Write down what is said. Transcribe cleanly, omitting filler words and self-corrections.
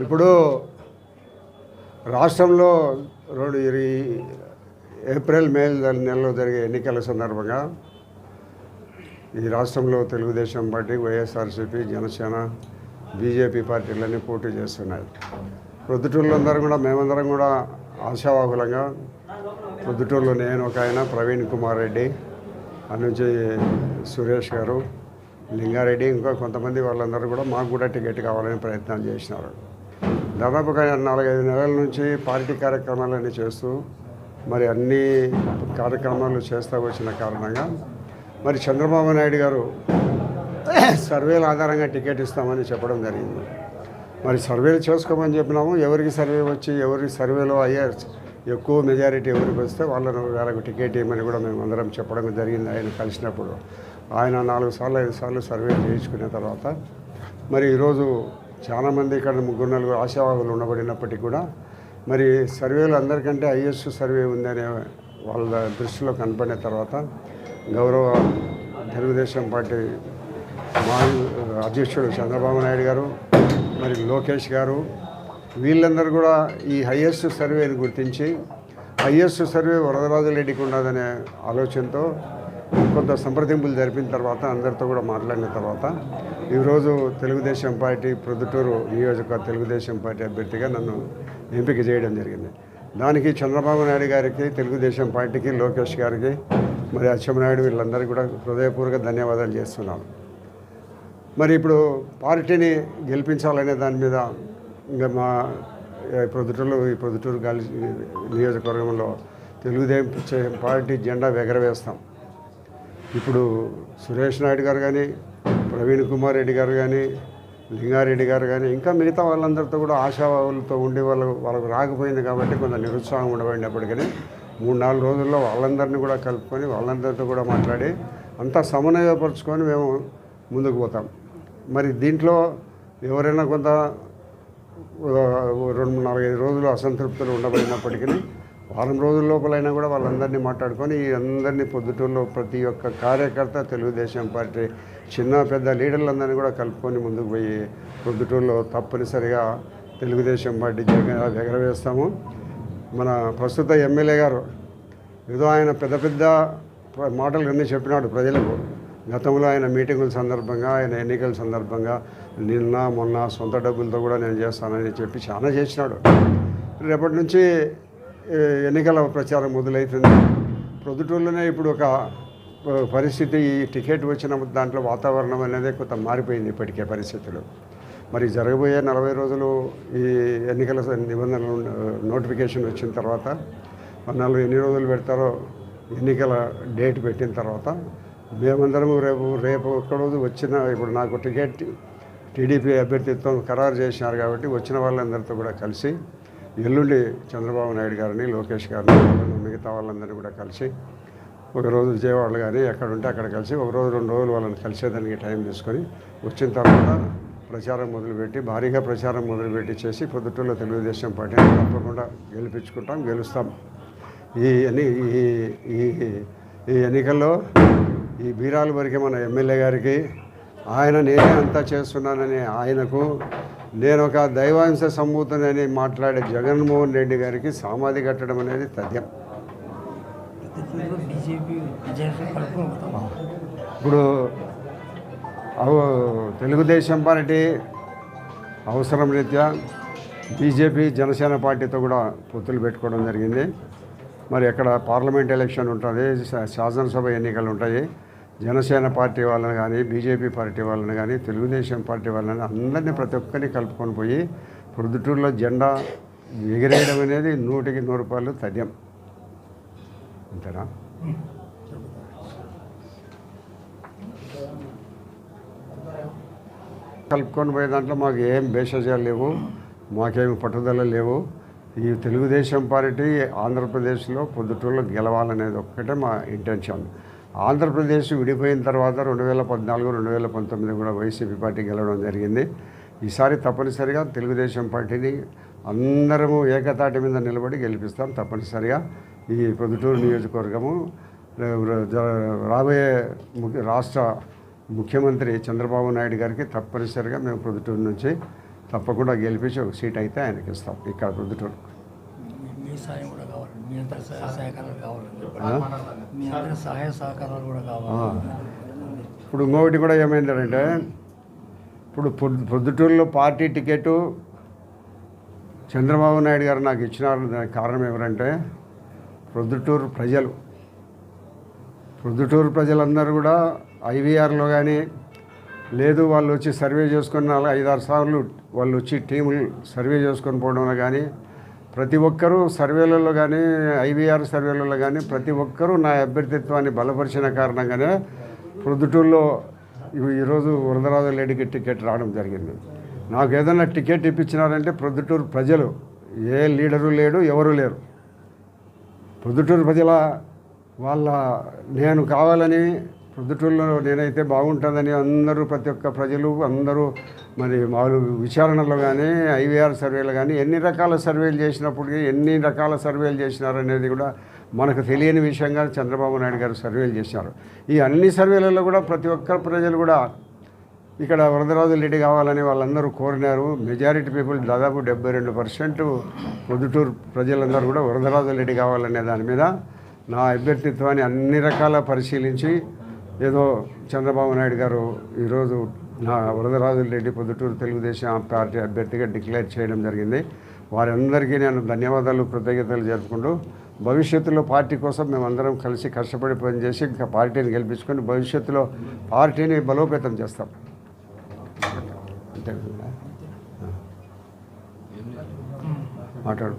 ఇప్పుడు రాష్ట్రంలో April May నెలలో జరిగే ఎన్నికల సందర్భంగా ఈ రాష్ట్రంలో తెలుగుదేశం పార్టీ, వైఎస్ఆర్సీపీ, జనసేన, బీజేపీ పార్టీలన్నీ పోటీ చేస్తున్నాయి. ప్రొద్దుటూరులందరూ కూడా మేమందరం కూడా ఆశావాహులంగా ప్రొద్దుటూరులో నేను ఒక ఆయన ప్రవీణ్ కుమార్ రెడ్డి, నుంచి సురేష్ గారు, లింగారెడ్డి, ఇంకా కొంతమంది వాళ్ళందరూ కూడా మాకు కూడా టికెట్ కావాలని ప్రయత్నం చేసినారు. దాదాపుగా 4-5 నెలల నుంచి పార్టీ కార్యక్రమాలన్నీ చేస్తూ మరి అన్ని కార్యక్రమాలు చేస్తూ వచ్చిన కారణంగా మరి చంద్రబాబు నాయుడు గారు సర్వేల ఆధారంగా టికెట్ ఇస్తామని చెప్పడం జరిగింది. మరి సర్వేలు చేసుకోమని చెప్పినాము. ఎవరికి సర్వే వచ్చి ఎవరికి సర్వేలో ఎక్కువ మెజారిటీ ఎవరికి వస్తే వాళ్ళకు టికెట్ ఇవ్వమని కూడా మేము అందరం చెప్పడం జరిగింది. ఆయన కలిసినప్పుడు ఆయన 4 సార్లు 5 సార్లు సర్వే చేయించుకున్న తర్వాత మరి ఈరోజు చాలామంది ఇక్కడ 3-4 ఆశావాహులు ఉండబడినప్పటికీ కూడా మరి సర్వేలు అందరికంటే హైయెస్ట్ సర్వే ఉందనే వాళ్ళ దృష్టిలో కనపడిన తర్వాత గౌరవ తెలుగుదేశం పార్టీ అధ్యక్షుడు చంద్రబాబు నాయుడు గారు, మరి లోకేష్ గారు, వీళ్ళందరూ కూడా ఈ హైయెస్ట్ సర్వేని గుర్తించి హైయెస్ట్ సర్వే వరదరాజులరెడ్డికి ఉన్నదనే ఆలోచనతో కొంత సంప్రదింపులు జరిపిన తర్వాత అందరితో కూడా మాట్లాడిన తర్వాత ఈరోజు తెలుగుదేశం పార్టీ ప్రొద్దుటూరు నియోజకవర్గ తెలుగుదేశం పార్టీ అభ్యర్థిగా నన్ను ఎంపిక చేయడం జరిగింది. దానికి చంద్రబాబు నాయుడు గారికి, తెలుగుదేశం పార్టీకి, లోకేష్ గారికి, మరి అచ్చెన్నాయుడు వీళ్ళందరికీ కూడా హృదయపూర్వక ధన్యవాదాలు చేస్తున్నాను. మరి ఇప్పుడు పార్టీని గెలిపించాలనే దాని మీద ఇంకా మా ప్రొద్దుటూరు గాలి నియోజకవర్గంలో తెలుగుదేశం పార్టీ జెండా ఎగరవేస్తాం. ఇప్పుడు సురేష్ నాయుడు గారు కానీ, ప్రవీణ్ కుమార్ రెడ్డి గారు కానీ, లింగారెడ్డి గారు కానీ, ఇంకా మిగతా వాళ్ళందరితో కూడా ఆశావాహులతో ఉండి వాళ్ళకు రాకపోయింది కాబట్టి కొంత నిరుత్సాహం ఉండబడినప్పటికీ 3-4 రోజుల్లో వాళ్ళందరినీ కూడా కలుపుకొని వాళ్ళందరితో కూడా మాట్లాడి అంతా సమన్వయపరుచుకొని మేము ముందుకు పోతాం. మరి దీంట్లో ఎవరైనా కొంత 2-4-5 రోజులు అసంతృప్తులు ఉండబడినప్పటికీ వారం రోజుల లోపలైనా కూడా వాళ్ళందరినీ మాట్లాడుకొని అందరినీ పొద్దుటూరులో ప్రతి ఒక్క కార్యకర్త తెలుగుదేశం పార్టీ చిన్న పెద్ద లీడర్లందరినీ కూడా కలుపుకొని ముందుకు పోయి పొద్దుటూరులో తప్పనిసరిగా తెలుగుదేశం పార్టీ ఎగరవేస్తాము. మన ప్రస్తుత ఎమ్మెల్యే గారు ఏదో ఆయన పెద్ద మాటలు అన్నీ చెప్పినాడు ప్రజలకు. గతంలో ఆయన మీటింగుల సందర్భంగా, ఆయన ఎన్నికల సందర్భంగా నిన్న మొన్న సొంత డబ్బులతో కూడా నేను చేస్తానని చెప్పి చాలా చేసినాడు. రేపటి నుంచి ఎన్నికల ప్రచారం మొదలవుతుంది. ప్రొద్దుటూరులోనే ఇప్పుడు ఒక పరిస్థితి, ఈ టికెట్ వచ్చిన దాంట్లో వాతావరణం అనేది కొంత మారిపోయింది ఇప్పటికే పరిస్థితులు. మరి జరగబోయే 40 రోజులు ఈ ఎన్నికల నిబంధనలు నోటిఫికేషన్ వచ్చిన తర్వాత 14 ఎన్ని రోజులు పెడతారో ఎన్నికల డేట్ పెట్టిన తర్వాత మేమందరము రేపు ఒక్కరోజు వచ్చిన ఇప్పుడు నాకు టికెట్ టీడీపీ అభ్యర్థిత్వం ఖరారు చేసినారు కాబట్టి వచ్చిన వాళ్ళందరితో కూడా కలిసి ఎల్లుండి చంద్రబాబు నాయుడు గారిని, లోకేష్ గారిని, మిగతా వాళ్ళందరినీ కూడా కలిసి ఒకరోజు విజయవాడ కానీ ఎక్కడ ఉంటే అక్కడ కలిసి 1 రోజు 2 రోజులు వాళ్ళని కలిసేదానికి టైం తీసుకొని వచ్చిన తర్వాత ప్రచారం మొదలుపెట్టి భారీగా ప్రచారం మొదలుపెట్టి చేసి పొద్దుటూరులో తెలుగుదేశం పార్టీని తప్పకుండా గెలుస్తాం. ఈ ఎన్నికల్లో ఈ బీరాలు వరకే మన ఎమ్మెల్యే గారికి నేనే అంతా చేస్తున్నానని ఆయనకు, నేను ఒక దైవాంశ సంభూతునని మాట్లాడే జగన్మోహన్ రెడ్డి గారికి సమాధి కట్టడం అనేది తథ్యం. ఇప్పుడు తెలుగుదేశం పార్టీ అవసరం రీత్యా బీజేపీ, జనసేన పార్టీతో కూడా పొత్తులు పెట్టుకోవడం జరిగింది. మరి అక్కడ పార్లమెంట్ ఎలక్షన్ ఉంటుంది, శాసనసభ ఎన్నికలు ఉంటాయి. జనసేన పార్టీ వాళ్ళని కానీ, బీజేపీ పార్టీ వాళ్ళని కానీ, తెలుగుదేశం పార్టీ వాళ్ళని అందరినీ ప్రతి ఒక్కరిని కలుపుకొని పోయి ప్రొద్దుటూరులో జెండా ఎగిరేయడం అనేది 100కి 100 రూపాయలు తథ్యం. అంతేనా? కలుపుకొని పోయే దాంట్లో మాకు ఏం భేషజాలు లేవు, మాకేమి పట్టుదల లేవు. ఈ తెలుగుదేశం పార్టీ ఆంధ్రప్రదేశ్లో పొద్దుటూరులో గెలవాలనేది ఒక్కటే మా ఇంటెన్షన్. ఆంధ్రప్రదేశ్ విడిపోయిన తర్వాత 2014, 2019 కూడా వైసీపీ పార్టీ గెలవడం జరిగింది. ఈసారి తప్పనిసరిగా తెలుగుదేశం పార్టీని అందరము ఏకతాటి మీద నిలబడి గెలిపిస్తాం. తప్పనిసరిగా ఈ పొద్దుటూరు నియోజకవర్గము రాబోయే రాష్ట్ర ముఖ్యమంత్రి చంద్రబాబు నాయుడు గారికి తప్పనిసరిగా మేము ప్రొద్దుటూరు నుంచి తప్పకుండా గెలిపించి ఒక సీట్ అయితే ఆయనకి ఇస్తాం ఇక్కడ ప్రొద్దుటూరు. మీ సాయం కూడా కావాలి, మీ అందరి సహాయకారాలు కావాలి, మీ అందరి సహాయ సహకారాలు కూడా కావాలి. ఇప్పుడు ఇంకొకటి కూడా ఏమైందంటే ఇప్పుడు ప్రొద్దుటూరులో పార్టీ టికెట్ చంద్రబాబు నాయుడు గారు నాకు ఇచ్చినారు. దానికి కారణం ఎవరంటే ప్రొద్దుటూరు ప్రజలందరూ కూడా ఐవీఆర్లో కానీ లేదు వాళ్ళు వచ్చి సర్వే చేసుకుని 5-6 సార్లు వాళ్ళు వచ్చి టీములు సర్వే చేసుకొని పోవడంలో కానీ ప్రతి ఒక్కరూ సర్వేలలో కానీ ఐవీఆర్ సర్వేలలో కానీ ప్రతి ఒక్కరూ నా అభ్యర్థిత్వాన్ని బలపరిచిన కారణంగానే ప్రొద్దుటూరులో ఈరోజు వరదరాజు రెడ్డికి టికెట్ రావడం జరిగింది. నాకు ఏదైనా టికెట్ ఇప్పించినారంటే ప్రొద్దుటూరు ప్రజలు, ఏ లీడరు లేడు, ఎవరు లేరు. ప్రొద్దుటూరు ప్రజల నేను కావాలని ప్రొద్దుటూరులో నేనైతే బాగుంటుందని అందరూ ప్రతి ఒక్క ప్రజలు అందరూ మరి వాళ్ళు విచారణలో కానీ ఐవీఆర్ సర్వేలు కానీ ఎన్ని రకాల సర్వేలు చేసినప్పటికీ ఎన్ని రకాల సర్వేలు చేసినారనేది కూడా మనకు తెలియని విషయంగా చంద్రబాబు నాయుడు గారు సర్వేలు చేశారు. ఈ అన్ని సర్వేలలో కూడా ప్రతి ఒక్క ప్రజలు కూడా ఇక్కడ వరదరాజు రెడ్డి కావాలని వాళ్ళందరూ కోరినారు. మెజారిటీ పీపుల్ దాదాపు 72% ప్రొద్దుటూరు ప్రజలందరూ కూడా వరదరాజు రెడ్డి కావాలనే దాని మీద నా అభ్యర్థిత్వాన్ని అన్ని రకాల పరిశీలించి ఏదో చంద్రబాబు నాయుడు గారు ఈరోజు నా వరదరాజు రెడ్డి ప్రొద్దుటూరు తెలుగుదేశం పార్టీ అభ్యర్థిగా డిక్లేర్ చేయడం జరిగింది. వారందరికీ నేను ధన్యవాదాలు, కృతజ్ఞతలు జరుపుకుంటూ భవిష్యత్తులో పార్టీ కోసం మేమందరం కలిసి కష్టపడి పనిచేసి ఇంకా పార్టీని గెలిపించుకొని భవిష్యత్తులో పార్టీని బలోపేతం చేస్తాం. అంతే మాట్లాడు.